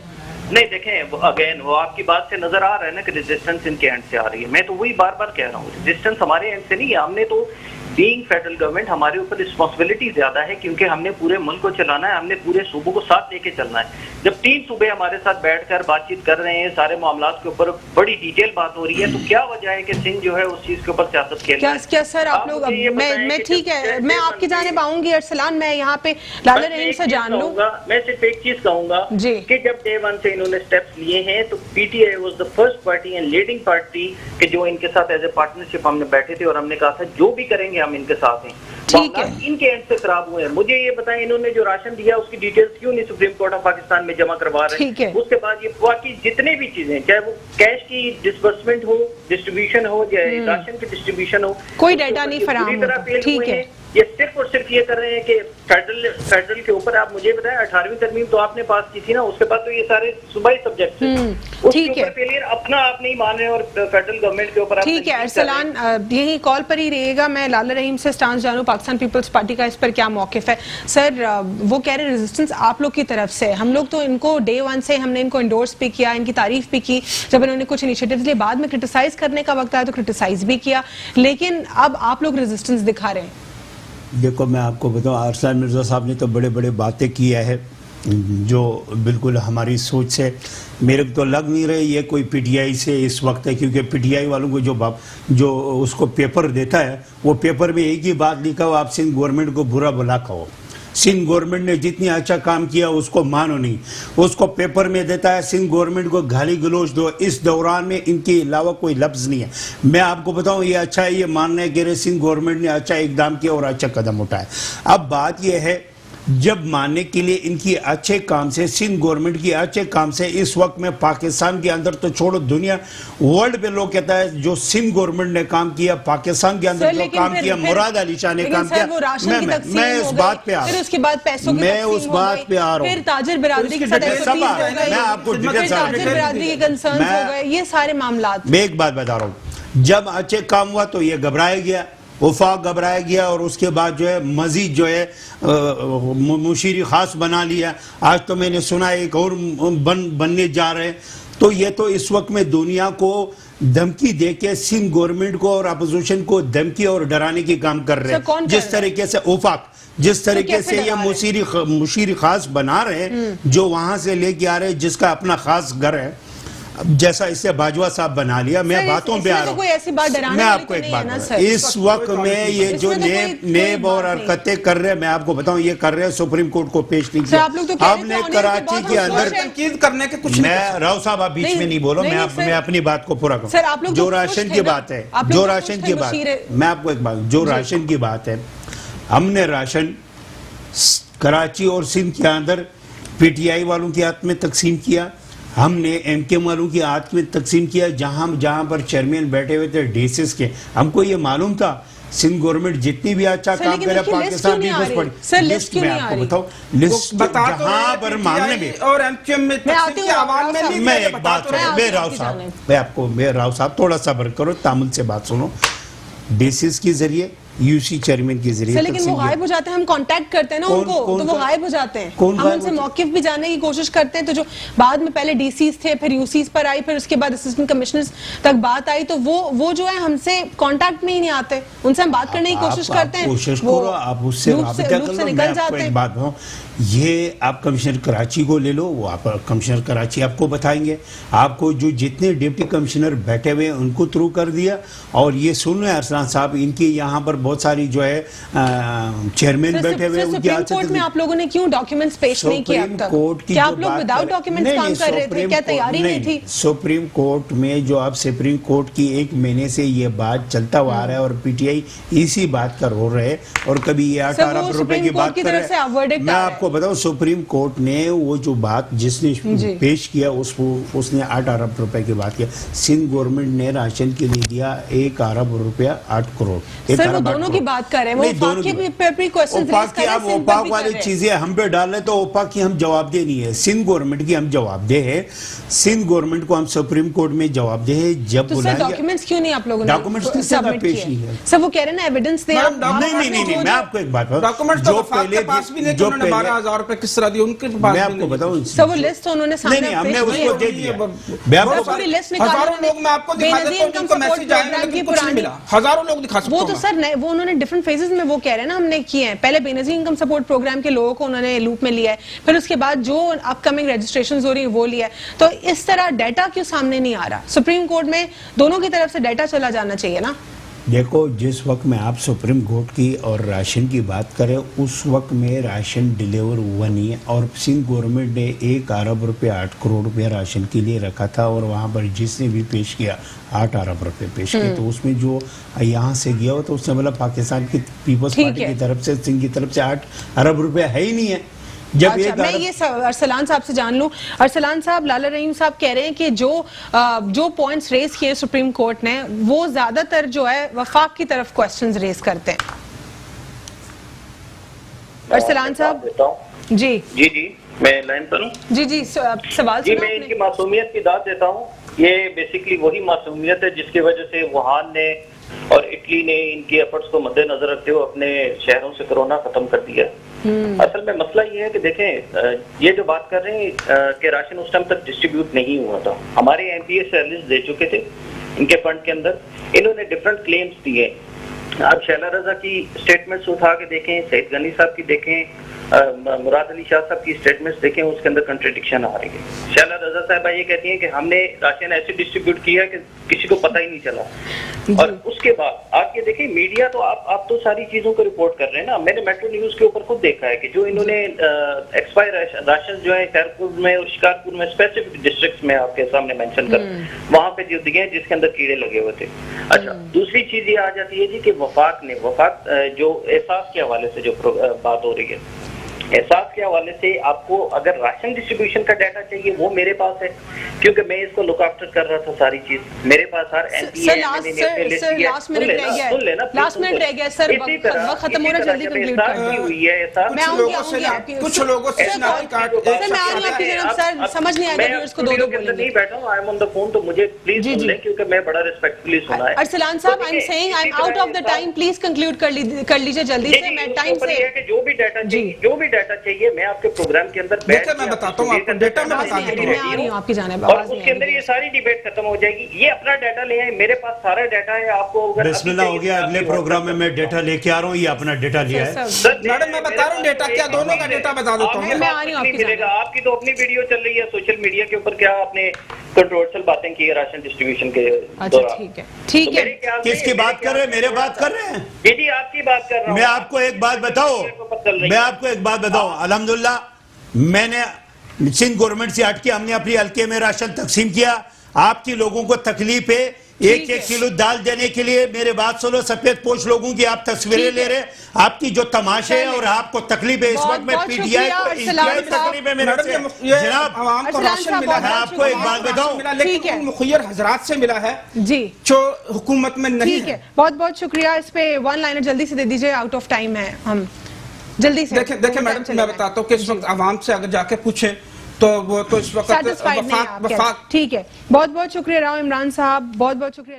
नहीं, देखें, अगेन वो आपकी बात से नजर आ रहा है ना कि रेजिस्टेंस इनके एंड से आ रही है। मैं तो वही बार बार कह रहा हूँ, रेजिस्टेंस हमारे एंड से नहीं है। हमने तो बीइंग फेडरल गवर्नमेंट, हमारे ऊपर रिस्पॉन्सिबिलिटी ज्यादा है क्योंकि हमने पूरे मुल्क को चलाना है, हमने पूरे सूबों को साथ लेके चलना है। जब 3 सूबे हमारे साथ बैठकर बातचीत कर रहे हैं, सारे मामला के ऊपर बड़ी डिटेल बात हो रही है, तो क्या वजह है कि सिंह जो है उस चीज के ऊपर सियासत खेल रहा है? क्या सर आप लोग, मैं ठीक है, मैं आपकी जानिब आऊंगी अरसलान, मैं यहाँ पे लाला रहीम से जान लूंगा। मैं सिर्फ एक चीज कहूंगा कि जब डे 1 से इन्होंने स्टेप्स लिए हैं तो PTI was the first party and leading party कि जो इनके साथ एज ए पार्टनरशिप हमने बैठे थे और हमने कहा था जो भी करेंगे हम इनके साथ हैं। ठीक है, इनके एंड से खराब हुए हैं। मुझे ये बताएं, इन्होंने जो राशन दिया उसकी डिटेल्स क्यों नहीं सुप्रीम कोर्ट ऑफ पाकिस्तान में जमा करवा रहे हैं? उसके बाद ये बाकी जितने भी चीजें, चाहे वो कैश की डिस्बर्समेंट हो, डिस्ट्रीब्यूशन हो, या राशन की डिस्ट्रीब्यूशन हो, कोई डाटा नहीं फराहम होता। ठीक है, ये सिर्फ और सिर्फ ये कर रहे हैं कि फेडरल के ऊपर। आप मुझे बताएं, 18वीं तरमीम तो आपने पास की थी ना, उसके बाद तो ये सारे सूबाई सब्जेक्ट हैं, ठीक है, फेलियर अपना आप नहीं मान रहे और फेडरल गवर्नमेंट के ऊपर। ठीक है अरसलान, यही कॉल पर ही रहिएगा। मैं लाला रहीम से स्टांस जानूं पाकिस्तान पीपल्स पार्टी का इस पर क्या मौकिफ है। सर, वो कह रहे रेजिस्टेंस आप लोग की तरफ से, हम लोग तो इनको डे 1 से हमने इनको इंडोर्स भी किया, इनकी तारीफ भी की, जब इन्होंने कुछ इनिशिएटिव्स लिए, बाद में क्रिटिसाइज करने का वक्त आया तो क्रिटिसाइज भी किया, लेकिन अब आप लोग रेजिस्टेंस दिखा रहे हैं। देखो, मैं आपको बताऊं, अरसलान मिर्जा साहब ने तो बड़े बड़े बातें किया है जो बिल्कुल हमारी सोच से मेरे को तो लग नहीं रहे ये कोई पीटीआई से इस वक्त है, क्योंकि पीटीआई वालों को जो उसको पेपर देता है वो पेपर में एक ही बात लिखा हो, आप सिंध गवर्नमेंट को बुरा भला कहो। सिंध गवर्नमेंट ने जितनी अच्छा काम किया उसको मानो नहीं, उसको पेपर में देता है सिंध गवर्नमेंट को गाली गलौज दो। इस दौरान में इनके अलावा कोई लफ्ज नहीं है। मैं आपको बताऊं ये अच्छा है, ये मानना है कि सिंध गवर्नमेंट ने अच्छा इकदाम किया और अच्छा कदम उठाया। अब बात यह है जब मानने के लिए इनकी अच्छे काम से, सिंध गवर्नमेंट की अच्छे काम से इस वक्त में पाकिस्तान के अंदर तो छोड़ो दुनिया वर्ल्ड पे लोग कहता है जो सिंध गवर्नमेंट ने काम किया, पाकिस्तान के अंदर जो काम किया, मुराद अली शाह ने काम किया। मैं उस बात पे आ रहा हूँ, उसके बाद पैसों की मैं उस बात पे आ रहा हूँ, फिर ताजिर बिरादरी के साथ मैं आपको ताजिर बिरादरी के कंसर्न हो गए, ये सारे मामला। मैं एक बात बता रहा हूँ, जब अच्छे काम हुआ तो ये घबराया गया, वफाक घबराया गया और उसके बाद जो है मजीद जो है मुशीर खास बना लिया। आज तो मैंने सुना एक और बनने जा रहे हैं। तो ये तो इस वक्त में दुनिया को धमकी दे के सिंध गवर्नमेंट को और अपोजिशन को धमकी और डराने की काम कर रहे हैं। जिस तरीके से वफाक, जिस तरीके से ये मुशीर खास बना रहे हैं, जो वहां से लेके आ रहे हैं, जिसका अपना खास घर है, जैसा इससे बाजवा साहब बना लिया। मैं बातों पे आ रहा हूँ, मैं आपको एक बात, इस वक्त में ये जो नेब और हरकतें कर रहे हैं, मैं आपको बताऊं ये कर रहे हैं, सुप्रीम कोर्ट को पेश नहीं किया। हमने कराची के अंदर करने के कुछ, मैं राव साहब आप बीच में नहीं बोलो, मैं अपनी बात को पूरा करूँ। जो राशन की बात है, जो राशन की बात, मैं आपको एक बात, जो राशन की बात है, हमने राशन कराची और सिंध के अंदर पीटीआई वालों के हाथ में तकसीम किया, हमने एमके वालों की हाथ में तकसीम किया, जहां पर चेयरमैन बैठे हुए थे डीसीएस के। हमको ये मालूम था सिंध गवर्नमेंट जितनी भी अच्छा काम करे पाकिस्तान की बस पड़ी। लिस्ट में आपको बताओ, लिस्ट जहां पर मांगने में और एमके में मैं एक बात, मैं राव साहब, मैं राव साहब थोड़ा सब्र करो, तामुल से बात सुनो। डीसीएस के जरिए, यूसी चेयरमैन के जरिए, लेकिन वो गायब हो जाते हैं, हम कांटेक्ट करते हैं ना उनको, तो वो गायब हो जाते हैं। हम उनसे मौकिफ भी जानने की कोशिश करते हैं, तो जो बाद में पहले डीसीस थे, फिर यूसीस पर आई, फिर उसके बाद असिस्टेंट कमिश्नर्स तक बात आई, तो वो जो है हमसे कांटेक्ट में ही नहीं आते। उनसे हम बात करने की कोशिश करते हैं, कोशिश करो, आप उससे निकल जाते हैं। बात बताऊं, ये आप कमिश्नर कराची को ले लो, वो आप कमिश्नर कराची आपको बताएंगे, आपको जो जितने डिप्टी कमिश्नर बैठे हुए उनको थ्रू कर दिया। और ये सुन रहे अरसलान साहब, इनकी यहाँ पर बहुत सारी जो है चेयरमैन बैठे हुए, सुप्रीम कोर्ट में आप लोगों ने क्यों डॉक्यूमेंट्स पेश नहीं किया अब तक? क्या आप लोग विदाउट डॉक्यूमेंट्स काम कर रहे थे? क्या तैयारी नहीं थी? सुप्रीम कोर्ट में जो आप सुप्रीम कोर्ट की 1 महीने से ये बात चलता हुआ आ रहा है और पीटीआई इसी बात का रो रहे हैं, और कभी ये 8 अरब रुपए की बात कर रहे हैं। मैं आपको बताऊं, सुप्रीम कोर्ट ने वो जो बात जिसने पेश किया उसने 8 अरब रुपए की बात किया। सिंध गवर्नमेंट ने राशन के लिए दिया 1 अरब रुपया 8 करोड़। सर वो दोनों की बात कर रहे हैं, वो ओपाक वाली चीजें हम पे डाल रहे, तो ओपाक की हम जवाबदेह नहीं है, सिंध गवर्नमेंट की हम जवाबदेह है। सिंध गवर्नमेंट को हम सुप्रीम कोर्ट में जवाबदेह है। जब डॉक्यूमेंट्स क्यों नहीं आप लोगों ने डॉक्यूमेंट्स पेश नहीं है? सर वो कह रहे हैं ना एविडेंस दे। नहीं, मैं आपको एक बात बताऊं, जो पहले जो 12,000 रुपए किस तरह दिए उनके पास, मैं आपको बताऊं, सर वो लिस्ट उन्होंने सामने नहीं, हमने उसको दे दिया। पूरी लिस्ट निकाली, हजारों लोग मैं आपको दिखा देता हूं जिनको मैसेज आए लेकिन कुछ नहीं मिला, हजारों लोग दिखा सकता हूं। वो तो सर वो उन्होंने डिफरेंट फेजेस में वो कह रहे हैं ना हमने किए हैं। पहले बेनजीर इनकम सपोर्ट प्रोग्राम के लोगों को उन्होंने लूप में लिया है, फिर उसके बाद जो अपकमिंग रजिस्ट्रेशंस हो रही है वो लिया है। तो इस तरह डाटा क्यों सामने नहीं आ रहा? सुप्रीम कोर्ट में दोनों की तरफ से डाटा चला जाना चाहिए ना। देखो, जिस वक्त में आप सुप्रीम कोर्ट की और राशन की बात करें, उस वक्त में राशन डिलीवर हुआ नहीं है, और सिंध गवर्नमेंट ने 1 अरब रुपया 8 करोड़ रुपया राशन के लिए रखा था, और वहाँ पर जिसने भी पेश किया 8 अरब रुपये पेश किए। तो उसमें जो यहाँ से गया हो तो उसने बोला पाकिस्तान की पीपल्स पार्टी की तरफ से, सिंध की तरफ से 8 अरब रुपया है ही नहीं है। जब अच्छा, मैं ये अरसलान साहब से जान लूं। अरसलान साहब, लाला रहीम साहब कह रहे हैं कि जो पॉइंट्स रेज किए सुप्रीम कोर्ट ने, वो ज्यादातर जो है वफाक की तरफ क्वेश्चंस रेज करते हैं। अरसलान साहब जी जी मैं लाइन पर हूँ। जी सवाल जी, मैं इनकी मासूमियत की दाद देता हूँ। ये बेसिकली वही मासूमियत है जिसकी वजह से वुहान ने और इटली ने इनकी एफर्ट्स को मद्देनजर रखते हुए अपने शहरों से कोरोना खत्म कर दिया। असल में मसला ये है कि देखें, ये जो बात कर रहे हैं कि राशन उस टाइम तक डिस्ट्रीब्यूट नहीं हुआ था, हमारे एमपीए से लिस्ट दे चुके थे इनके फंड के अंदर। इन्होंने डिफरेंट क्लेम्स दिए। आप शैला रजा की स्टेटमेंट्स उठा के देखें, सईद गनी साहब की देखें, मुराद अली शाह साहब की स्टेटमेंट्स देखें, उसके अंदर कंट्रडिक्शन आ रही है। शैला रजा साहबा ये कहती हैं कि हमने राशन ऐसे डिस्ट्रीब्यूट किया कि किसी को पता ही नहीं चला, और उसके बाद आप ये देखिए मीडिया तो आप तो सारी चीजों को रिपोर्ट कर रहे हैं ना। मैंने मेट्रो न्यूज के ऊपर खुद देखा है कि जो इन्होंने एक्सपायर राशन जो है खैरपुर में और शिकारपुर में स्पेसिफिक डिस्ट्रिक्ट में आपके सामने मेंशन कर वहां पे जो दिए जिसके अंदर कीड़े लगे हुए थे। अच्छा, दूसरी चीज ये आ जाती है जी कि वफाक जो एहसास के हवाले से जो बात हो रही है, एहसास के हवाले से आपको अगर राशन डिस्ट्रीब्यूशन का डाटा चाहिए वो मेरे पास है, क्योंकि मैं इसको लुक आफ्टर कर रहा था सारी चीज मेरे पास। हर लास्ट मिनट रह गया सर, वक्त खत्म होना, जल्दी कंक्लूड हुई है ऐसा। कुछ लोगों से सर समझ नहीं आएगा इसको दो नहीं बैठा हूँ, I am on the phone, तो मुझे प्लीज सुन लें क्योंकि मैं बड़ा रिस्पेक्टफुली सुना है। अरसलान साहब, I am saying I am out of the time, please conclude कर लीजिए जल्दी से, मैं टाइम से जो भी डाटा चाहिए मैं आपके प्रोग्राम के अंदर बैठ मैं बताता हूँ आपको डाटा में बता देता मैं आ रही हूँ आपकी जानिब, और उसके अंदर ये सारी डिबेट खत्म हो जाएगी। ये अपना डाटा ले आए, मेरे पास सारा डाटा है। आपको अगर बिस्मिल्लाह हो गया, अगले प्रोग्राम में मैं डाटा लेके आ रहा हूँ, ये अपना डाटा लिया है। मैडम मैं बता रहा हूँ डाटा क्या, दोनों का डाटा बता देता हूँ। मैं आ रही हूँ आपकी तो अपनी वीडियो चल रही है सोशल मीडिया के ऊपर, क्या आपने कंट्रोवर्शियल बातें की है राशन डिस्ट्रीब्यूशन के दौरान? ठीक है किसकी बात कर रहे हैं? मेरे बात कर रहे हैं जी, आपकी बात कर रहा हूँ। मैं आपको एक बात बताऊं, अल्हम्दुलिल्लाह मैंने सिंध गवर्नमेंट से हट के हमने अपनी हल्के में राशन तकसीम किया। आपकी लोगों को तकलीफ है, एक किलो दाल देने के लिए मेरे बात सुनो, सफेद पोश लोगों की आप तस्वीरें ले रहे, आपकी जो तमाशे है और आपको तकलीफ है इस वक्त में पीटीआई को तकलीफ है मेरे से। जनाब आवाम को राशन मिला है, आपको एक बात बताऊं, लेकिन मुखियर हजरात से मिला है जी जो हुकूमत में नहीं है। बहुत बहुत शुक्रिया। इस पे वन लाइनर जल्दी से दे दीजिए, आउट ऑफ टाइम है, हम जल्दी से देखें मैडम मैं बताता हूँ कि इस वक्त आवाम से अगर जाके पूछे तो वो तो इस वक्त ठीक है। बहुत बहुत शुक्रिया राव इमरान साहब, बहुत बहुत शुक्रिया।